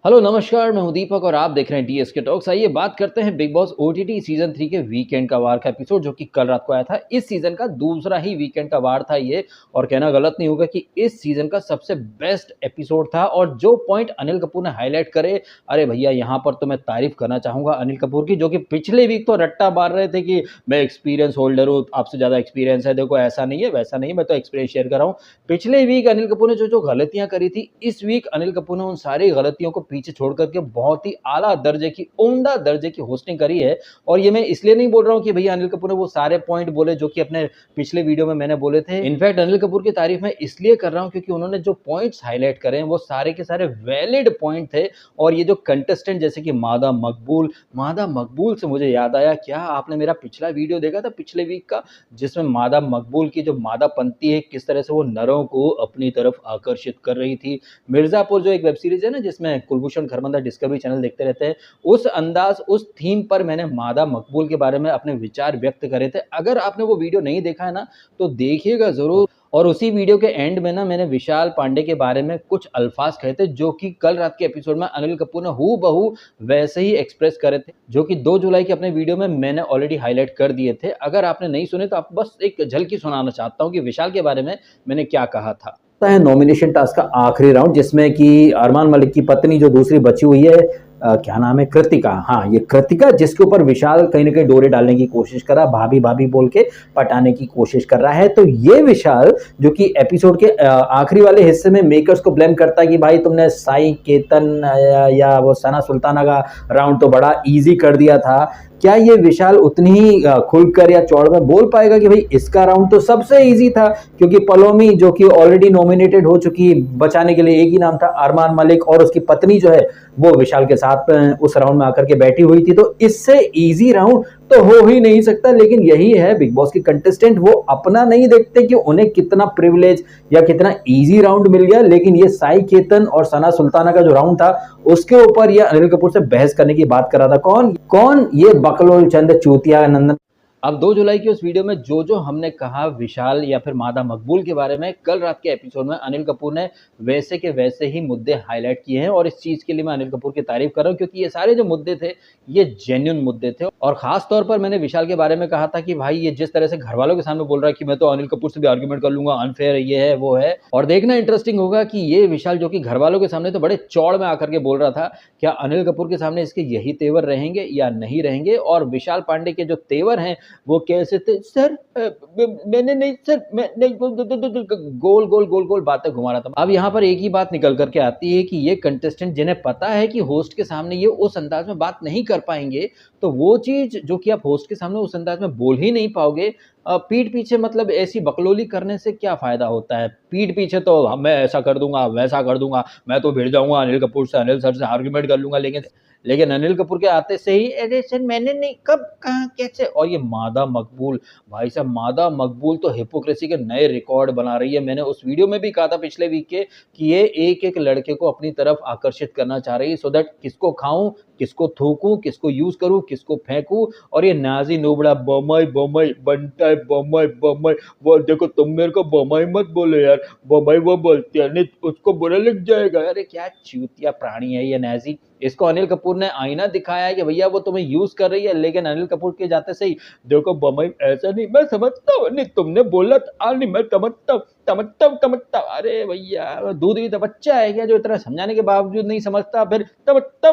Hello नमस्कार, मैं हूं दीपक और आप देख रहे हैं डीएसके टॉक्स। आइए बात करते हैं बिग बॉस ओटीटी सीजन 3 के वीकेंड का वार का एपिसोड जो कि कल रात को आया था। इस सीजन का दूसरा ही वीकेंड का वार था ये, और कहना गलत नहीं होगा कि इस सीजन का सबसे बेस्ट एपिसोड था। और जो पॉइंट अनिल कपूर ने हाईलाइट करे, अरे भैया यहाँ पर तो मैं तारीफ करना चाहूंगा अनिल कपूर की, जो कि पिछले वीक तो रट्टा मार रहे थे कि मैं एक्सपीरियंस होल्डर हूँ, आपसे ज्यादा एक्सपीरियंस है, देखो ऐसा नहीं है वैसा नहीं है, मैं तो एक्सपीरियंस शेयर कर रहा हूँ। पिछले वीक अनिल कपूर ने जो जो गलतियां करी थी, इस वीक अनिल कपूर ने उन सारी गलतियों को पीछे छोड़ करके बहुत ही आला दर्जे की, उम्दा दर्जे की होस्टिंग करी है। और ये मैं इसलिए नहीं बोल रहा हूँ कि भैया अनिल कपूर ने वो सारे पॉइंट बोले जो कि अपने पिछले वीडियो में मैंने बोले थे। इनफैक्ट अनिल कपूर की तारीफ मैं इसलिए कर रहा हूँ क्योंकि उन्होंने जो पॉइंट्स हाईलाइट करे हैं वो सारे के सारे वैलिड पॉइंट थे। और ये जो कंटेस्टेंट जैसे कि मादा मकबूल से मुझे याद आया, क्या आपने मेरा पिछला वीडियो देखा था पिछले वीक का, जिसमें मादा मकबूल की जो मादा पंथी है, किस तरह से वो नरों को अपनी तरफ आकर्षित कर रही थी। मिर्जापुर जो एक वेब सीरीज है ना, जिसमें कुलभूषण खरबंदा डिस्कवरी चैनल देखते रहते हैं, उस अंदाज उस थीम पर मैंने मादा मकबूल के बारे में अपने विचार व्यक्त करे थे। अगर आपने वो वीडियो नहीं देखा है ना तो देखिएगा जरूर। और उसी वीडियो के एंड में ना मैंने विशाल पांडे के बारे में कुछ अल्फाज कहे थे जो कि कल रात के एपिसोड में अनिल कपूर ने हूबहू वैसे ही एक्सप्रेस करे थे, जो कि 2 जुलाई के अपने वीडियो में मैंने ऑलरेडी हाईलाइट कर दिए थे। अगर आपने नहीं सुने तो आप बस एक झलकी सुनाना चाहता हूँ कि विशाल के बारे में मैंने क्या कहा था। है नॉमिनेशन टास्क का आखिरी राउंड, जिसमें कि अरमान मलिक की पत्नी जो दूसरी बची हुई है, क्या नाम है, कृतिका। हाँ, ये कृतिका, जिसके ऊपर विशाल कहीं ना कहीं डोरे डालने की कोशिश कर रहा, भाभी भाभी बोल के पटाने की कोशिश कर रहा है। तो ये विशाल जो कि एपिसोड के आखिरी वाले हिस्से में मेकर्स को ब्लेम करता है कि भाई तुमने साई केतन या वो सना सुल्ताना का राउंड तो बड़ा इजी कर दिया था। क्या ये विशाल उतनी ही खुलकर या चौड़ में बोल पाएगा कि भाई इसका राउंड तो सबसे इजी था, क्योंकि पलोमी जो कि ऑलरेडी नॉमिनेटेड हो चुकी, बचाने के लिए एक ही नाम था अरमान मलिक, और उसकी पत्नी जो है वो विशाल के साथ उस राउंड में आकर के बैठी हुई थी। तो इससे इजी राउंड तो हो ही नहीं सकता। लेकिन यही है बिग बॉस की कंटेस्टेंट, वो अपना नहीं देखते कि उन्हें कितना प्रिविलेज या कितना इजी राउंड मिल गया। लेकिन ये साई केतन और सना सुल्ताना का जो राउंड था, उसके ऊपर ये अनिल कपूर से बहस करने की बात कर रहा था। कौन ये बकलोल चंद चूतिया नंदन। अब 2 जुलाई की उस वीडियो में जो जो हमने कहा विशाल या फिर मादा मकबूल के बारे में, कल रात के एपिसोड में अनिल कपूर ने वैसे के वैसे ही मुद्दे हाईलाइट किए हैं। और इस चीज के लिए मैं अनिल कपूर की तारीफ कर रहा हूं, क्योंकि ये सारे जो मुद्दे थे ये जेन्युइन मुद्दे थे। और खास तौर पर मैंने विशाल के बारे में कहा था कि भाई ये जिस तरह से घर वालों के सामने बोल रहा है कि मैं तो अनिल कपूर से भी आर्ग्यूमेंट कर लूंगा, अनफेयर ये है वो है। और देखना इंटरेस्टिंग होगा कि ये विशाल जो कि घर वालों के सामने तो बड़े चौड़ में आकर के बोल रहा था, क्या अनिल कपूर के सामने इसके यही तेवर रहेंगे या नहीं रहेंगे। और विशाल पांडे के जो तेवर हैं वो कैसे थे, सर मैंने नहीं, सर मैं नहीं, गोल गोल गोल गोल बातें घुमा रहा था। अब यहाँ पर एक ही बात निकल करके आती है कि ये कंटेस्टेंट जिन्हें पता है कि होस्ट के सामने ये उस अंदाज में बात नहीं कर पाएंगे, तो वो चीज जो कि आप होस्ट के सामने उस अंदाज में बोल ही नहीं पाओगे, पीठ पीछे मतलब ऐसी बकलोली करने से क्या फायदा होता है। पीठ पीछे तो मैं ऐसा कर दूंगा वैसा कर दूंगा, मैं तो भिड़ जाऊंगा अनिल कपूर से, अनिल सर से आर्ग्यूमेंट कर लूंगा। लेकिन अनिल कपूर के आते से ही अरे सर मैंने नहीं, कब कहाँ कैसे। और ये मादा मकबूल, भाई साहब मादा मकबूल तो हिपोक्रेसी के नए रिकॉर्ड बना रही है। मैंने उस वीडियो में भी कहा था पिछले वीक के कि ये एक एक लड़के को अपनी तरफ आकर्षित करना चाह रही है, सो दैट किसको खाऊं, किसको थूकूं, किसको यूज करूं, किसको फेंकूं। और ये नाजी नोबड़ा बम्बई बम्बई बनता है, बम्बई बम्बई, वो देखो तुम मेरे को बम्बई मत बोलो यार, बम्बई वो बोलती है नहीं उसको बुरा लग जाएगा। अरे क्या चूतिया प्राणी है ये नाजी। इसको अनिल कपूर ने आईना दिखाया है कि भैया वो तुम्हें यूज कर रही है, लेकिन अनिल कपूर के जाते से ही देखो बम्बई ऐसा नहीं, मैं समझता हूँ, नहीं तुमने बोला था नहीं, मैं समझता हूँ। अरे भैया दूध भी तो बच्चा है क्या जो इतना समझाने के बावजूद नहीं समझता, फिर समझता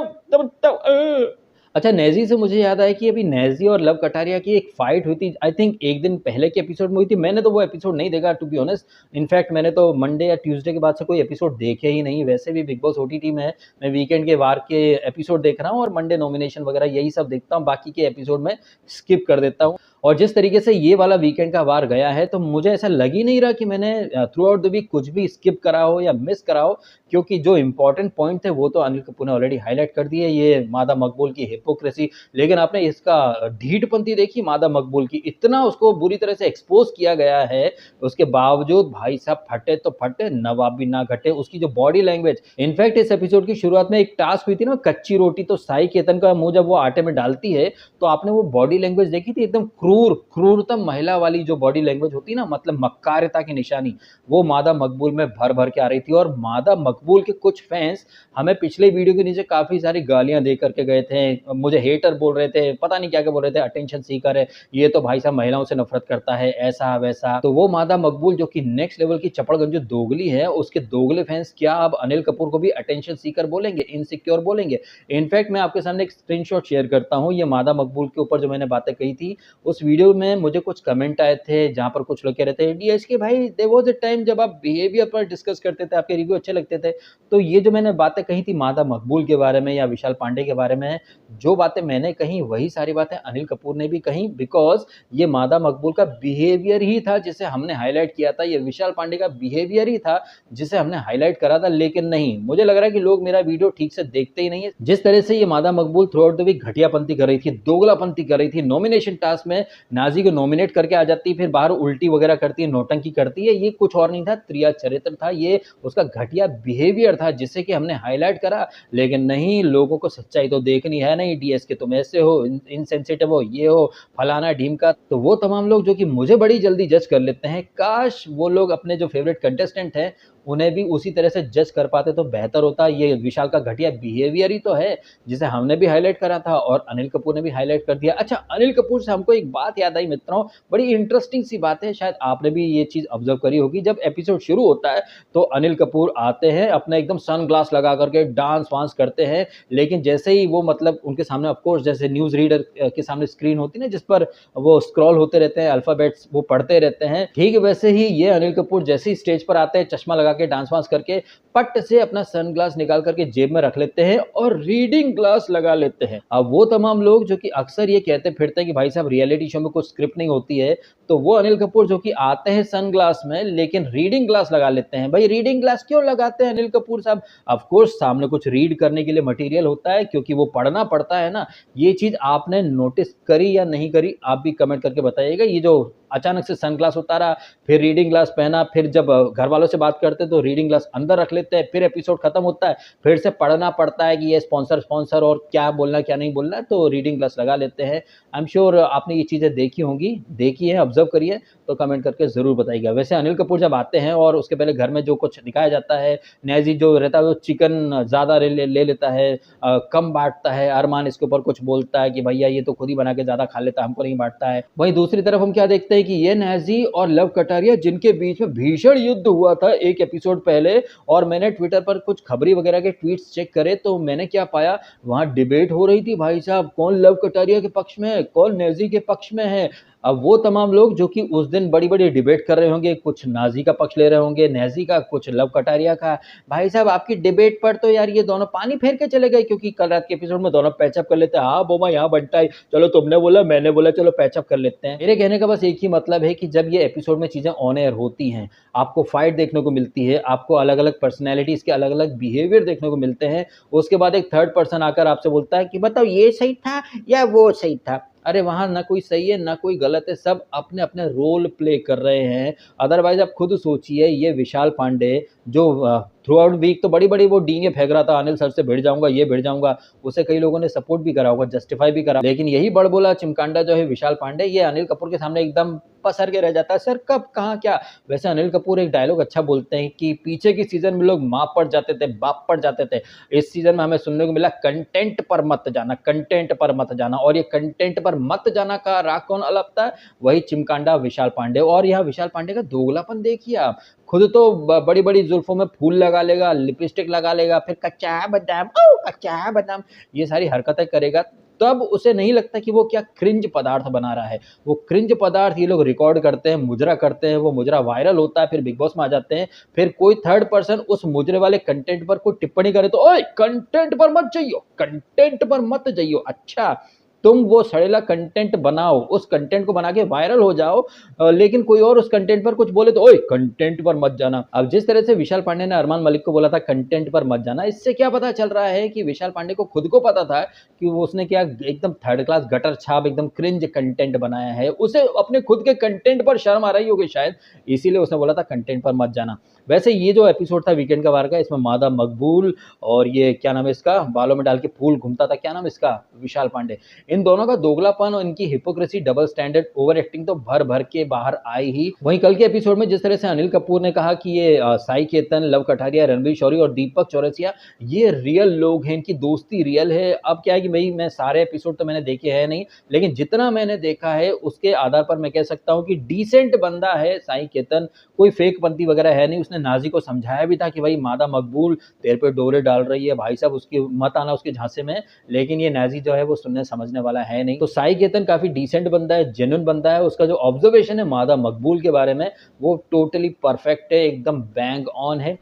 हूँ। अच्छा, नेजी से मुझे याद आया कि अभी नेजी और लव कटारिया की एक फाइट हुई थी, आई थिंक एक दिन पहले के एपिसोड में हुई थी। मैंने तो वो एपिसोड नहीं देखा टू बी ऑनेस्ट। इनफैक्ट मैंने तो मंडे या ट्यूसडे के बाद से कोई एपिसोड देखे ही नहीं। वैसे भी बिग बॉस ओटीटी में मैं वीकेंड के वार के एपिसोड देख रहा हूँ और मंडे नॉमिनेशन वगैरह यही सब देखता हूँ, बाकी के एपिसोड में स्किप कर देता हूँ। और जिस तरीके से ये वाला वीकेंड का वार गया है, तो मुझे ऐसा लग ही नहीं रहा कि मैंने थ्रू आउट द वीक कुछ भी स्किप करा हो या मिस करा हो, क्योंकि जो इंपॉर्टेंट पॉइंट थे वो तो अनिल कपूर ने ऑलरेडी हाईलाइट कर दिए। ये मादा मकबूल की हिपोक्रेसी, लेकिन आपने इसका ढीठपंथी देखी मादा मकबूल की, इतना उसको बुरी तरह से एक्सपोज किया गया है, उसके बावजूद भाई साहब फटे तो फटे, नवाब भी ना घटे। उसकी जो बॉडी लैंग्वेज, इनफैक्ट इस एपिसोड की शुरुआत में एक टास्क हुई थी ना कच्ची रोटी, तो साई केतन का मुंह जब वो आटे में डालती है तो आपने वो बॉडी लैंग्वेज देखी थी, एकदम क्रूरतम महिला वाली जो बॉडी लैंग्वेज होती है ना, मतलब मक्कारिता की निशानी, वो मादा मकबूल में भर भर के आ रही थी। और मादा मकबूल के कुछ फैंस हमें पिछले वीडियो के नीचे काफ़ी सारी गालियाँ दे करके गए थे, मुझे हेटर बोल रहे थे, पता नहीं क्या-क्या बोल रहे थे, अटेंशन सीकर है, ये तो भाई साहब महिलाओं से नफ़रत करता है, ऐसा-वैसा। तो वो मादा मकबूल जो कि नेक्स्ट लेवल की चपड़गंजू दोगली है, उसके दोगले फैंस क्या अब अनिल कपूर को भी अटेंशन सीकर बोलेंगे, इनसिक्योर बोलेंगे? इनफैक्ट मैं आपके सामने एक स्क्रीनशॉट शेयर करता हूँ, ये मादा मकबूल के ऊपर जो मैंने बातें कही थी, उस वीडियो में मुझे कुछ कमेंट आए थे, जहाँ पर कुछ लोग कह रहे थे, डीएसके भाई देयर वाज़ अ टाइम जब आप बिहेवियर पर डिस्कस करते थे, आपके रिव्यू अच्छे लगते थे। तो ये जो मैंने बातें कही थी मादा मकबूल के बारे में या विशाल पांडे के बारे में, जो बातें मैंने कही वही सारी बातें अनिल कपूर ने भी कही, बिकॉज़ ये मादा मकबूल का बिहेवियर ही था जिसे हमने हाइलाइट किया था, ये विशाल पांडे का बिहेवियर ही था जिसे हमने हाइलाइट करा था। लेकिन नहीं, मुझे लग रहा है कि लोग मेरा वीडियो ठीक से देखते ही नहीं है। जिस तरह से ये मादा मकबूल थ्रू आउट द वीक घटियापंती कर रही थी, दोगलापंती कर रही थी, नॉमिनेशन टास्क में नाज़ी को नॉमिनेट करके आ जाती है, फिर बाहर उल्टी वगैरह करती है, नौटंकी करती है, ये कुछ और नहीं था, त्रिया चरित्र था, ये उसका घटिया बिहेवियर था जिसे कि हमने हाइलाइट करा। लेकिन नहीं, लोगों को सच्चाई तो देखनी है नहीं, डीएसके तुम ऐसे हो, इनसेंसिटिव हो, ये हो, फलाना ढीमका। तो वो तमाम लोग जो कि मुझे बड़ी जल्दी जज कर लेते हैं, काश वो लोग अपने जो फेवरेट कंटेस्टेंट हैं उन्हें भी उसी तरह से जज कर पाते तो बेहतर होता। ये विशाल का घटिया बिहेवियर ही तो है जिसे हमने भी हाईलाइट करा था और अनिल कपूर ने भी हाईलाइट कर दिया। अच्छा, अनिल कपूर से हमको एक बात याद आई मित्रों, बड़ी इंटरेस्टिंग सी बात है, शायद आपने भी ये चीज़ ऑब्जर्व करी होगी। जब एपिसोड शुरू होता है तो अनिल कपूर आते हैं, अपना एकदम सनग्लास लगा करके डांस वांस करते हैं, लेकिन जैसे ही वो मतलब उनके सामने ऑफकोर्स जैसे न्यूज़ रीडर के सामने स्क्रीन होती है ना जिस पर वो स्क्रॉल होते रहते हैं, अल्फ़ाबेट्स वो पढ़ते रहते हैं, ठीक वैसे ही ये अनिल कपूर जैसे ही स्टेज पर आते हैं, चश्मा लगा के डांस वांस करके पट से अपना सनग्लास निकाल करके जेब में रख लेते हैं और रीडिंग ग्लास लगा लेते हैं। अब वो तमाम लोग जो कि अक्सर ये कहते फिरते हैं कि भाई साहब रियलिटी शो में कुछ स्क्रिप्ट नहीं होती है, तो वो अनिल कपूर जो कि आते हैं सनग्लास में लेकिन रीडिंग ग्लास लगा लेते हैं। भाई रीडिंग ग्लास क्यों लगाते हैं अनिल कपूर साहब? ऑफ कोर्स सामने कुछ रीड करने के लिए मटेरियल होता है, क्योंकि वो पढ़ना पड़ता है ना। ये चीज़ आपने नोटिस करी या नहीं करी, आप भी कमेंट करके बताइएगा। ये जो अचानक से सनग्लास उतारा, फिर रीडिंग ग्लास पहना, फिर जब घर वालों से बात करते तो रीडिंग ग्लास अंदर रख लेते हैं, फिर एपिसोड खत्म होता है, फिर से पढ़ना पड़ता है कि ये स्पॉन्सर और क्या बोलना क्या नहीं बोलना है, तो रीडिंग ग्लास लगा लेते हैं। आई एम श्योर आपने ये चीज़ें देखी होंगी, देखी है, ऑब्जर्व करिए, तो कमेंट करके ज़रूर बताइएगा। वैसे अनिल कपूर जब आते हैं और उसके पहले घर में जो कुछ दिखाया जाता है, नेजी जो रहता है वो चिकन ज़्यादा ले लेता है, कम बाँटता है, अरमान इसके ऊपर कुछ बोलता है कि भैया ये तो खुद ही बना के ज़्यादा खा लेता है, हमको नहीं बाँटता है। वहीं दूसरी तरफ हम क्या देखते हैं कि ये नेजी और लव कटारिया जिनके बीच में भीषण युद्ध हुआ था एक एपिसोड पहले, और मैंने ट्विटर पर कुछ खबरी वगैरह के ट्वीट्स चेक करे तो मैंने क्या पाया, वहाँ डिबेट हो रही थी भाई साहब, कौन लव कटारिया के पक्ष में है, कौन नेजी के पक्ष में है। अब वो तमाम लोग जो कि उस दिन बड़ी-बड़ी डिबेट कर रहे होंगे, कुछ नाज़ी का पक्ष ले रहे होंगे, नेज़ी का, कुछ लव कटारिया का। भाई साहब आपकी डिबेट पर तो यार ये दोनों पानी फेर के चले गए, क्योंकि कल रात के एपिसोड में दोनों पैचअप कर लेते हैं। हाँ, बोमा यहाँ बनता है, चलो तुमने बोला, मैंने बोला, चलो पैचअप कर लेते हैं। मेरे कहने का बस एक ही मतलब है कि जब ये एपिसोड में चीज़ें ऑन एयर होती हैं, आपको फाइट देखने को मिलती है, आपको अलग-अलग पर्सनैलिटीज़ के अलग-अलग बिहेवियर देखने को मिलते हैं, उसके बाद एक थर्ड पर्सन आकर आपसे बोलता है कि बताओ ये सही था या वो सही था। अरे वहाँ ना कोई सही है ना कोई गलत है, सब अपने-अपने रोल प्ले कर रहे हैं। अदरवाइज़ आप खुद सोचिए, ये विशाल पांडे जो थ्रू आउट वीक तो बड़ी-बड़ी वो डींगे फेंक रहा था, अनिल सर से भिड़ जाऊँगा, ये भिड़ जाऊँगा, उसे कई लोगों ने सपोर्ट भी करा होगा, जस्टिफाई भी करा। लेकिन यही बड़बोला चिमकांडा जो है विशाल पांडे, ये अनिल कपूर के सामने एकदम पसर के रह जाता है, सर कब, कहाँ, क्या। वैसे अनिल कपूर एक डायलॉग अच्छा बोलते हैं कि पीछे की सीज़न में लोग माँ पड़ जाते थे, बाप पड़ जाते थे। इस सीज़न में हमें सुनने को मिला कंटेंट पर मत जाना, कंटेंट पर मत जाना, और ये कंटेंट पर मत जाना का राग कौन अलपता है? वही चिमकांडा विशाल पांडे। और यहाँ विशाल पांडे का दोगलापन देखिए आप, खुद तो बड़ी-बड़ी जुल्फ़ों में फूल लगा लेगा, लिपस्टिक लगा लेगा, फिर कच्चा बादाम, ओह कच्चा बादाम, ये सारी हरकतें करेगा, तब उसे नहीं लगता कि वो क्या क्रिंज पदार्थ बना रहा है। वो क्रिंज पदार्थ ये लोग रिकॉर्ड करते हैं, मुजरा करते हैं, वो मुजरा वायरल होता है, फिर बिग बॉस में आ जाते हैं, फिर कोई थर्ड पर्सन उस मुजरे वाले कंटेंट पर कोई टिप्पणी करे तो ओए कंटेंट पर मत जाइयो, कंटेंट पर मत जाइयो। अच्छा, तुम वो सड़ेला कंटेंट बनाओ, उस कंटेंट को बना के वायरल हो जाओ, लेकिन कोई और उस कंटेंट पर कुछ बोले तो ओए कंटेंट पर मत जाना। अब जिस तरह से विशाल पांडे ने अरमान मलिक को बोला था कंटेंट पर मत जाना, इससे क्या पता चल रहा है कि विशाल पांडे को खुद को पता था कि वो उसने क्या एकदम थर्ड क्लास गटर छाप एकदम क्रिंज कंटेंट बनाया है। उसे अपने खुद के कंटेंट पर शर्म आ रही होगी शायद, इसीलिए उसने बोला था कंटेंट पर मत जाना। वैसे ये जो एपिसोड था वीकेंड का वार का, इसमें मादा मकबूल और ये क्या नाम है इसका, बालों में डाल के फूल घूमता था, क्या नाम है इसका, विशाल पांडे, इन दोनों का दोगलापन और इनकी hypocrisy, double standard, over acting तो भर भर के बाहर आई ही। वहीं कल के एपिसोड में जिस तरह से अनिल कपूर ने कहा कि ये साई केतन, लव कटारिया, रणवीर शौरी और दीपक चौरसिया ये रियल लोग हैं, इनकी दोस्ती रियल है। अब क्या है कि भाई मैं सारे एपिसोड तो मैंने देखे हैं नहीं, लेकिन जितना मैंने देखा है उसके आधार पर मैं कह सकता हूं कि डिसेंट बंदा है साई केतन, कोई फेक पंथी वगैरह है नहीं। उसने नाजी को समझाया भी था कि भाई मादा मकबूल तेरे पे डोरे डाल रही है भाई साहब, उसकी मत आना उसके झांसे में, लेकिन ये नाजी जो है वो सुनने समझने वाला है नहीं। तो साई केतन काफी डिसेंट बंदा है, जेन्युइन बंदा है। उसका जो ऑब्जर्वेशन है मादा मकबूल के बारे में वो टोटली परफेक्ट है, एकदम बैंग ऑन है।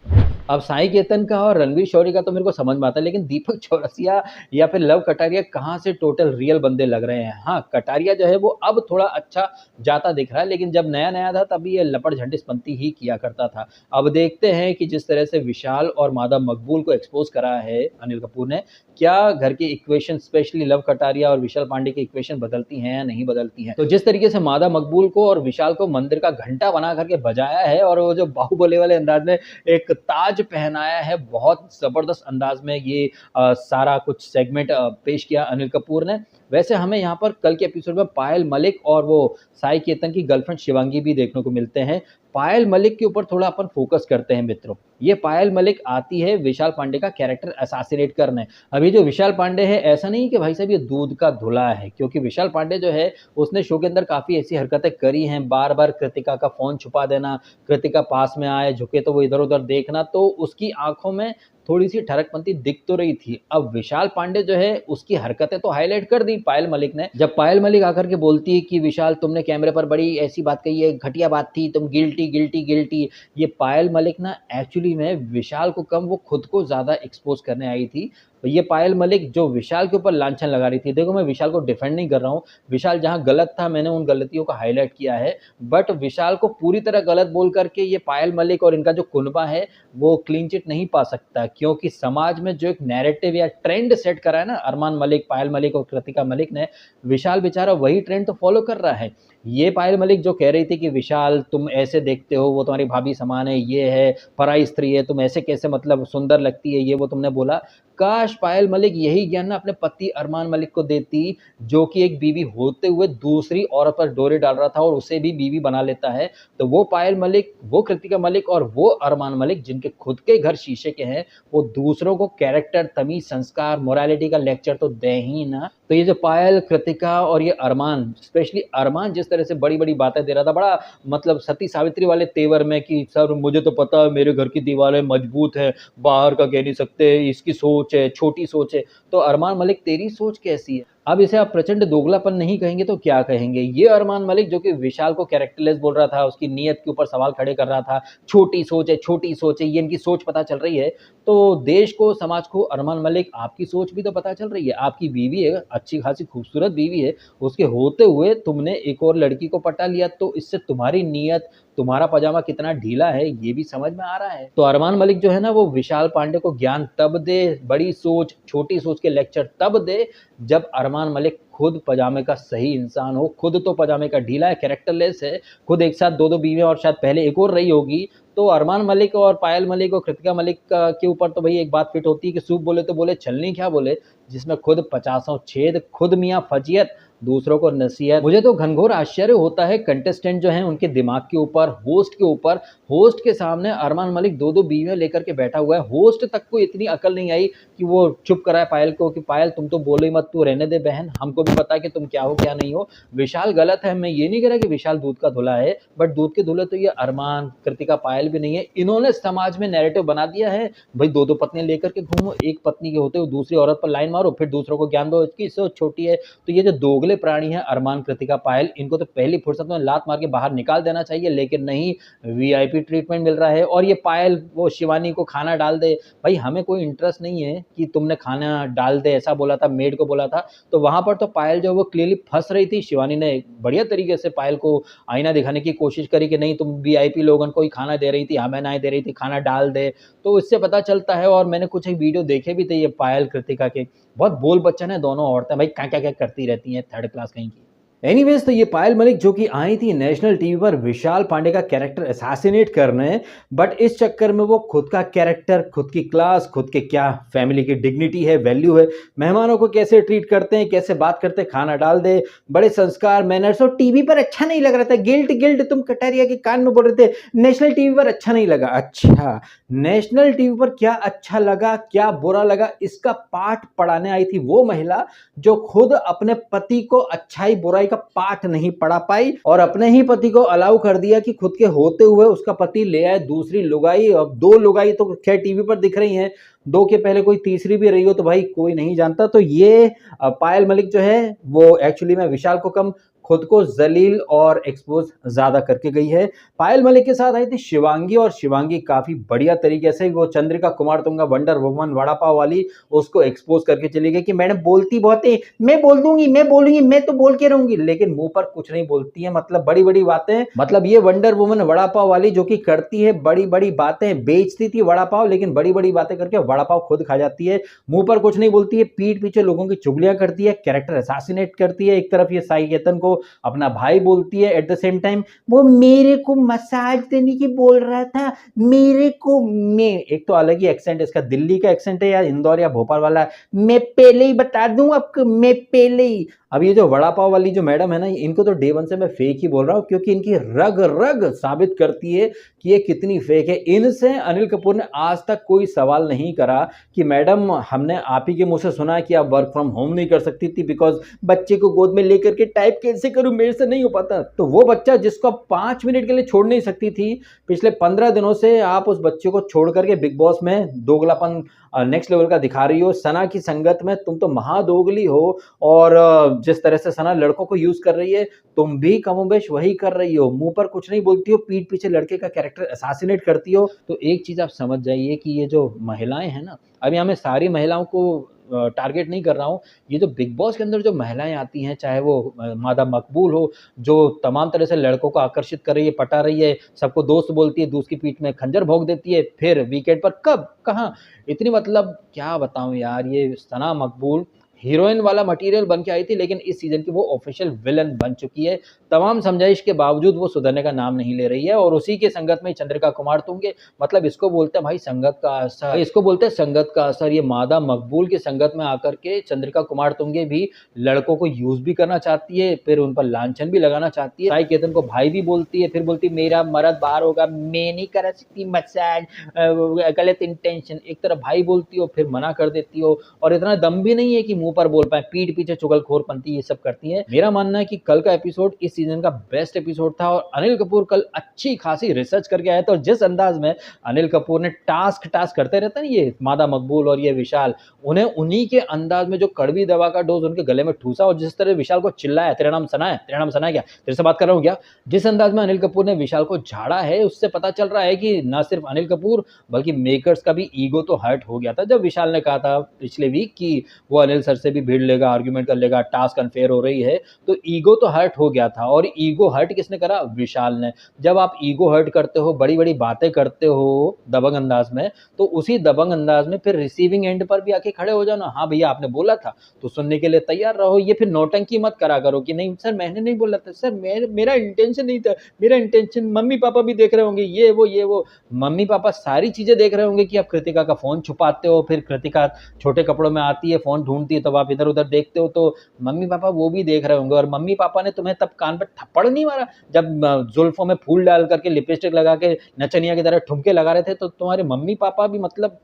अब साई केतन का और रणवीर शौरी का तो मेरे को समझ में आता है, लेकिन दीपक चौरसिया या फिर लव कटारिया कहाँ से टोटल रियल बंदे लग रहे हैं। हाँ, कटारिया जो है वो अब थोड़ा अच्छा जाता दिख रहा है, लेकिन जब नया नया था तब ये लपड़ झंडिसपंती ही किया करता था। अब देखते हैं कि जिस तरह से विशाल और मादा मकबूल को एक्सपोज करा है अनिल कपूर ने, क्या घर की इक्वेशन स्पेशली लव कटारिया और विशाल पांडे की इक्वेशन बदलती हैं या नहीं बदलती हैं। तो जिस तरीके से मादा मकबूल को और विशाल को मंदिर का घंटा बना करके बजाया है और वो जो बाहुबली वाले अंदाज में एक ताज पहनाया है, बहुत जबरदस्त अंदाज में ये सारा कुछ सेगमेंट पेश किया अनिल कपूर ने। वैसे हमें यहाँ पर कल के एपिसोड में पायल मलिक और वो साई केतन की गर्लफ्रेंड शिवांगी भी देखने को मिलते हैं। पायल मलिक के ऊपर थोड़ा अपन फोकस करते हैं मित्रों। ये पायल मलिक आती है विशाल पांडे का कैरेक्टर असैसिनेट करने। अभी जो विशाल पांडे है, ऐसा नहीं कि भाई साहब ये दूध का धुला है, क्योंकि विशाल पांडे जो है उसने शो के अंदर काफी ऐसी हरकतें करी हैं, बार बार कृतिका का फोन छुपा देना, कृतिका पास में आए झुके तो वो इधर उधर देखना, तो उसकी आंखों में थोड़ी सी ठरकपंती दिख तो रही थी। अब विशाल पांडे जो है उसकी हरकतें तो हाईलाइट कर दी पायल मलिक ने। जब पायल मलिक आकर के बोलती है कि विशाल तुमने कैमरे पर बड़ी ऐसी बात कही है, घटिया बात थी, तुम गिल्टी गिल्टी गिल्टी, ये पायल मलिक ना एक्चुअली में विशाल को कम वो खुद को ज्यादा एक्सपोज करने आई थी। ये पायल मलिक जो विशाल के ऊपर लांछन लगा रही थी, देखो मैं विशाल को डिफेंड नहीं कर रहा हूँ, विशाल जहां गलत था मैंने उन गलतियों को हाईलाइट किया है, बट विशाल को पूरी तरह गलत बोल करके ये पायल मलिक और इनका जो कुनबा है वो क्लीन चिट नहीं पा सकता, क्योंकि समाज में जो एक नैरेटिव या ट्रेंड सेट करा है ना अरमान मलिक, पायल मलिक और कृतिका मलिक ने, विशाल बेचारा वही ट्रेंड तो फॉलो कर रहा है। ये पायल मलिक जो कह रही थी कि विशाल तुम ऐसे देखते हो, वो तुम्हारी भाभी समान है, ये है पराई स्त्री है, तुम ऐसे कैसे मतलब सुंदर लगती है, ये वो तुमने बोला। काश पायल मलिक यही ज्ञान ना अपने पति अरमान मलिक को देती, जो कि एक बीवी होते हुए दूसरी औरत पर डोरे डाल रहा था और उसे भी बीवी बना लेता है। तो वो पायल मलिक, वो कृतिका मलिक और वो अरमान मलिक जिनके खुद के घर शीशे के हैं, वो दूसरों को कैरेक्टर, तमीज, संस्कार, मोरालिटी का लेक्चर तो दे ही ना। तो ये जो पायल, कृतिका और ये अरमान, स्पेशली अरमान जिस तरह से बड़ी बड़ी बातें दे रहा था, बड़ा मतलब सती सावित्री वाले तेवर में कि सर मुझे तो पता है मेरे घर की दीवारें मजबूत है, बाहर का कह नहीं सकते, इसकी सोच है, छोटी सोच है। तो अरमान मलिक तेरी सोच कैसी है? अब इसे आप प्रचंड दोगलापन नहीं कहेंगे तो क्या कहेंगे? ये अरमान मलिक जो कि विशाल को कैरेक्टरलेस बोल रहा था, उसकी नीयत के ऊपर सवाल खड़े कर रहा था, छोटी सोच है, छोटी सोच है, ये इनकी सोच पता चल रही है। तो देश को, समाज को अरमान मलिक आपकी सोच भी तो पता चल रही है। आपकी बीवी है, अच्छी खासी खूबसूरत बीवी है, उसके होते हुए तुमने एक और लड़की को पटा लिया, तो इससे तुम्हारी नीयत, तुम्हारा पजामा कितना ढीला है ये भी समझ में आ रहा है। तो अरमान मलिक जो है ना वो विशाल पांडे को ज्ञान तब दे, बड़ी सोच छोटी सोच के लेक्चर तब दे, जब अरमान मलिक खुद पजामे का सही इंसान हो। खुद तो पजामे का ढीला है, कैरेक्टरलेस है, खुद एक साथ दो दो बीवियां और शायद पहले एक और रही होगी। तो अरमान मलिक और पायल मलिक और कृतिका मलिक के ऊपर तो भाई एक बात फिट होती है कि सूप बोले तो बोले, छलनी क्या बोले, जिसमें खुद 50 छेद, खुद मियाँ फजीयत, दूसरों को नसीहत। मुझे तो घनघोर आश्चर्य होता है कंटेस्टेंट जो हैं उनके दिमाग के ऊपर, होस्ट के ऊपर। होस्ट के सामने अरमान मलिक दो दो बीवियां लेकर के बैठा हुआ है, होस्ट तक को इतनी अकल नहीं आई कि वो चुप कराए पायल को कि पायल तुम तो बोलो ही मत, तू रहने दे बहन, हमको भी पता है कि तुम क्या हो क्या नहीं हो। विशाल गलत है, मैं ये नहीं कह रहा कि विशाल दूध का धुला है, बट दूध के धुले तो ये अरमान, कृतिका, पायल भी नहीं है। इन्होंने समाज में नैरेटिव बना दिया है, भाई दो दो पत्नियां लेकर के घूमो, एक पत्नी के होते हुए दूसरी औरत पर लाइन मारो, फिर दूसरों को ज्ञान दो, इसकी सोच छोटी है। तो ये जो दोगले प्राणी है अरमान, कृतिका, पायल, इनको तो पहली फुर्सत में लात मार के बाहर निकाल देना चाहिए, लेकिन नहीं, वीआईपी ट्रीटमेंट मिल रहा है। और ये पायल वो शिवानी को खाना डाल दे, भाई हमें कोई इंटरेस्ट नहीं है कि तुमने खाना डाल दे, ऐसा बोला था, मेड को बोला था। तो वहां पर तो पायल जो वो क्लियरली फंस रही थी। शिवानी ने बढ़िया तरीके से पायल को आईना दिखाने की कोशिश करी कि नहीं तुम वीआईपी लोगों को ही खाना दे रही थी, हमें ना दे रही थी, खाना डाल दे। तो इससे पता चलता है, और मैंने कुछ एक वीडियो देखे भी थे ये पायल कृतिका के, बहुत बोल बच्चन है दोनों औरतें, भाई क्या क्या क्या करती रहती हैं, थर्ड क्लास कहीं की। एनीवेज तो ये पायल मलिक जो कि आई थी नेशनल टीवी पर विशाल पांडे का कैरेक्टर असैसिनेट करने, बट इस चक्कर में वो खुद का कैरेक्टर, खुद की क्लास, खुद के क्या फैमिली की डिग्निटी है, वैल्यू है, मेहमानों को कैसे ट्रीट करते हैं, कैसे बात करते हैं, खाना डाल दे, बड़े संस्कार, मैनर्स, और टीवी पर अच्छा नहीं लग रहा था। गिल्ट गिल्ट तुम कटारिया के कान में बोल रहे थे नेशनल टीवी पर अच्छा नहीं लगा। अच्छा, नेशनल टीवी पर क्या अच्छा लगा, क्या बुरा लगा, इसका पाठ पढ़ाने आई थी वो महिला जो खुद अपने पति को अच्छाई बुराई का पाठ नहीं पढ़ा पाई और अपने ही पति को अलाउ कर दिया कि खुद के होते हुए उसका पति ले आए दूसरी लुगाई। अब दो लुगाई तो खैर टीवी पर दिख रही हैं, दो के पहले कोई तीसरी भी रही हो तो भाई कोई नहीं जानता। तो ये पायल मलिक जो है वो एक्चुअली में विशाल को कम, खुद को जलील और एक्सपोज ज्यादा करके गई है। पायल मलिक के साथ आई थी शिवांगी, और शिवांगी काफी बढ़िया तरीके से वो चंद्रिका कुमार तुंगा वंडर वुमन वड़ा पाव वाली उसको एक्सपोज करके चली गई कि मैडम बोलती बहुत है, मैं बोल दूंगी, मैं बोलूंगी, मैं तो बोल के रहूंगी, लेकिन मुंह पर कुछ नहीं बोलती है। मतलब बड़ी बड़ी बातें, मतलब ये वंडर वुमन वड़ा पाव वाली जो कि करती है बड़ी बड़ी बातें, बेचती थी वड़ा पाव लेकिन बड़ी बड़ी बातें करके वड़ा पाव खुद खा जाती है, मुंह पर कुछ नहीं बोलती है, पीठ पीछे लोगों की चुगलियां करती है, कैरेक्टर असैसिनेट करती है। एक तरफ ये साई केतन को अपना भाई बोलती है, एट द सेम टाइम वो मेरे को मसाज देने की बोल रहा था, मेरे को, मैं, एक तो अलग ही एक्सेंट इसका, दिल्ली का एक्सेंट है या इंदौर या भोपाल वाला, मैं पहले ही बता दूं आपको, मैं पहले ही। अब ये जो वड़ा पाव वाली जो मैडम है ना, इनको तो डे वन से मैं फेक ही बोल रहा हूं, क्योंकि इनकी रग रग साबित करती है कि ये कितनी फेक है। इनसे अनिल कपूर ने आज तक कोई सवाल नहीं करा कि मैडम हमने आप ही के मुंह से सुना कि आप वर्क फ्रॉम होम नहीं कर सकती थी बिकॉज बच्चे को गोद में लेकर के टाइप कैसे करूं, मेरे से नहीं हो पाता। तो वो बच्चा जिसको 5 मिनट के लिए छोड़ नहीं सकती थी, पिछले 15 दिनों से आप उस बच्चे को छोड़ करके बिग बॉस में दोगलापन नेक्स्ट लेवल का दिखा रही हो। सना की संगत में तुम तो महादोगली हो, और जिस तरह से सना लड़कों को यूज कर रही है तुम भी कमोबेश वही कर रही हो, मुंह पर कुछ नहीं बोलती हो, पीठ पीछे लड़के का कैरेक्टर असैसिनेट करती हो। तो एक चीज आप समझ जाइए कि ये जो महिलाएं हैं ना, अभी हमें सारी महिलाओं को टारगेट नहीं कर रहा हूँ, ये जो बिग बॉस के अंदर जो महिलाएं आती हैं, चाहे वो मादा मकबूल हो जो तमाम तरह से लड़कों को आकर्षित कर रही है, पटा रही है, सबको दोस्त बोलती है, दूसरी पीठ में खंजर भोंक देती है, फिर वीकेंड पर कब कहाँ इतनी, मतलब क्या बताऊं यार, ये सना मकबूल हीरोइन वाला मटेरियल बन के आई थी, लेकिन इस सीजन की वो ऑफिशियल विलन बन चुकी है। तमाम समझाइश के बावजूद वो सुधरने का नाम नहीं ले रही है, और उसी के संगत में चंद्रिका कुमार तुंगे, मतलब इसको बोलते हैं भाई संगत का असर, इसको बोलते हैं संगत का असर। ये मादा मकबूल की संगत में आकर के चंद्रिका कुमार तुंगे भी लड़कों को यूज भी करना चाहती है, फिर उन पर लांछन भी लगाना चाहती है, साई केतन को भाई भी बोलती है, फिर बोलती है मेरा मर्द बाहर होगा, मैं नहीं कर सकती मसाज, गलत इंटेंशन। एक तरफ भाई बोलती हो, फिर मना कर देती हो, और इतना दम भी नहीं है कि मुंह पर बोल पाए, पीठ पीछे चुगलखोरपंती ये सब करती है। मेरा मानना है कि कल का एपिसोड इस सीजन का बेस्ट एपिसोड था, और अनिल कपूर कल अच्छी खासी रिसर्च करके आया था, और जिस अंदाज में अनिल कपूर ने टास्क करते रहते हैं ये मादा मकबूल और ये विशाल, उन्हें उन्हीं के अंदाज में जो कड़वी दवा का डोज उनके गले में ठूसा, और जिस तरह विशाल को चिल्लाया, तेरा नाम सना है, तेरा नाम सना है क्या, तेरे से बात कर रहा हूँ क्या, जिस अंदाज में अनिल कपूर ने विशाल को झाड़ा है, उससे पता चल रहा है कि न सिर्फ अनिल कपूर बल्कि मेकर्स का भी ईगो तो हर्ट हो गया था। जब विशाल ने कहा था पिछले वीक कि वो अनिल सर से भी भिड़ लेगा, आर्ग्यूमेंट कर लेगा, टास्क अनफेयर हो रही है, तो ईगो तो हर्ट हो गया था। और ईगो हर्ट किसने करा? विशाल ने। जब आप ईगो हर्ट करते हो, बड़ी बड़ी बातें करते हो दबंग अंदाज में, तो उसी दबंग अंदाज में फिर रिसीविंग एंड पर भी आके खड़े हो जाओ ना, हाँ भैया आपने बोला था तो सुनने के लिए तैयार रहो। ये फिर नौटंकी मत करा करो कि नहीं सर मैंने नहीं बोला था, सर मेरा इंटेंशन नहीं था, मेरा इंटेंशन, मम्मी पापा भी देख रहे होंगे, ये वो मम्मी पापा सारी चीजें देख रहे होंगे कि आप कृतिका का फोन छुपाते हो, फिर कृतिका छोटे कपड़ों में आती है, फोन ढूंढती है, तब आप इधर उधर देखते हो, तो मम्मी पापा वो भी देख रहे होंगे। और मम्मी पापा ने तुम्हें तब कान पर थप्पड़ नहीं मारा जब जुल्फों में फूल डाल करके लिपस्टिक लगा के नचनिया की तरह ठुमके लगा रहे थे, तो तुम्हारे मम्मी पापा भी, मतलब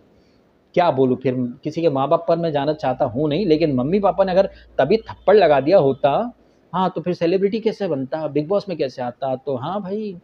क्या बोलूं, फिर किसी के माँ बाप पर मैं जाना चाहता हूँ नहीं, लेकिन मम्मी पापा ने अगर तभी थप्पड़ लगा दिया होता, हाँ, तो फिर सेलिब्रिटी कैसे बनता, बिग बॉस में कैसे आता। तो हाँ भाई,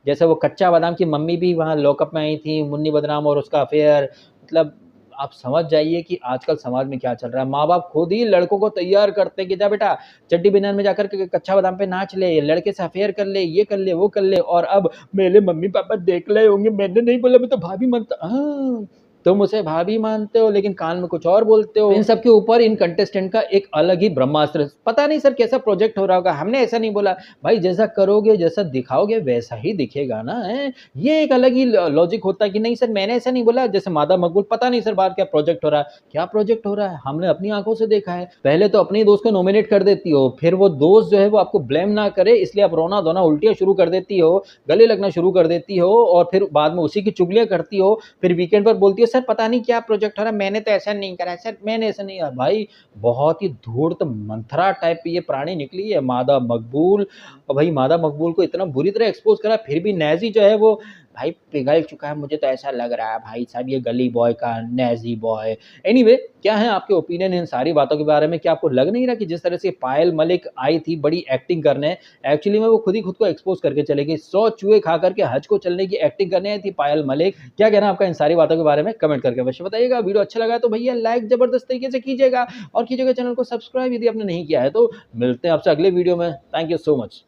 जैसे वो कच्चा बादाम की मम्मी भी वहाँ लॉकअप में आई थी, मुन्नी बदनाम और उसका अफेयर, मतलब आप समझ जाइए कि आजकल समाज में क्या चल रहा है। माँ बाप खुद ही लड़कों को तैयार करते हैं कि जा बेटा चड्डी बनियान में जाकर के कच्चा बादाम पे नाच ले, लड़के से अफेयर कर ले, ये कर ले, वो कर ले, और अब मेरे मम्मी पापा देख रहे होंगे, मैंने नहीं बोला, मैं तो भाभी मनता, हाँ तुम उसे भाभी मानते हो लेकिन कान में कुछ और बोलते हो। इन सब के ऊपर इन कंटेस्टेंट का एक अलग ही ब्रह्मास्त्र, पता नहीं सर कैसा प्रोजेक्ट हो रहा होगा, हमने ऐसा नहीं बोला भाई, जैसा करोगे जैसा दिखाओगे वैसा ही दिखेगा ना है। ये एक अलग ही लॉजिक होता है कि नहीं सर मैंने ऐसा नहीं बोला, जैसे मादा मकबूल पता नहीं सर बाहर क्या प्रोजेक्ट हो रहा है, क्या प्रोजेक्ट हो रहा है, हमने अपनी आंखों से देखा है। पहले तो अपने दोस्त को नॉमिनेट कर देती हो, फिर वो दोस्त जो है वो आपको ब्लेम ना करे इसलिए आप रोना धोना उल्टियां शुरू कर देती हो, गले लगना शुरू कर देती हो, और फिर बाद में उसी की चुगलियां करती हो। फिर वीकेंड पर बोलती है सर पता नहीं क्या प्रोजेक्ट हो रहा है, मैंने तो ऐसा नहीं करा सर, मैंने ऐसा नहीं करा। भाई बहुत ही धूर्त मंथरा टाइप ये प्राणी निकली है मादा मकबूल। और भाई मादा मकबूल को इतना बुरी तरह एक्सपोज करा, फिर भी नैजी जो है वो भाई पिघल चुका है, मुझे तो ऐसा लग रहा है भाई साहब ये गली बॉय का नैजी बॉय। एनीवे क्या है आपके ओपिनियन इन सारी बातों के बारे में? क्या आपको लग नहीं रहा कि जिस तरह से पायल मलिक आई थी बड़ी एक्टिंग करने, एक्चुअली में वो खुद ही खुद को एक्सपोज करके चले गई, 100 चूहे खा करके हज को चलने की एक्टिंग करने आई थी पायल मलिक। क्या कहना है आपका इन सारी बातों के बारे में? कमेंट करके अवश्य बताइएगा। वीडियो अच्छा लगा तो भैया लाइक जबरदस्त तरीके से कीजिएगा और कीजिएगा चैनल को सब्सक्राइब यदि आपने नहीं किया है तो। मिलते हैं आपसे अगले वीडियो में। Thank you so much.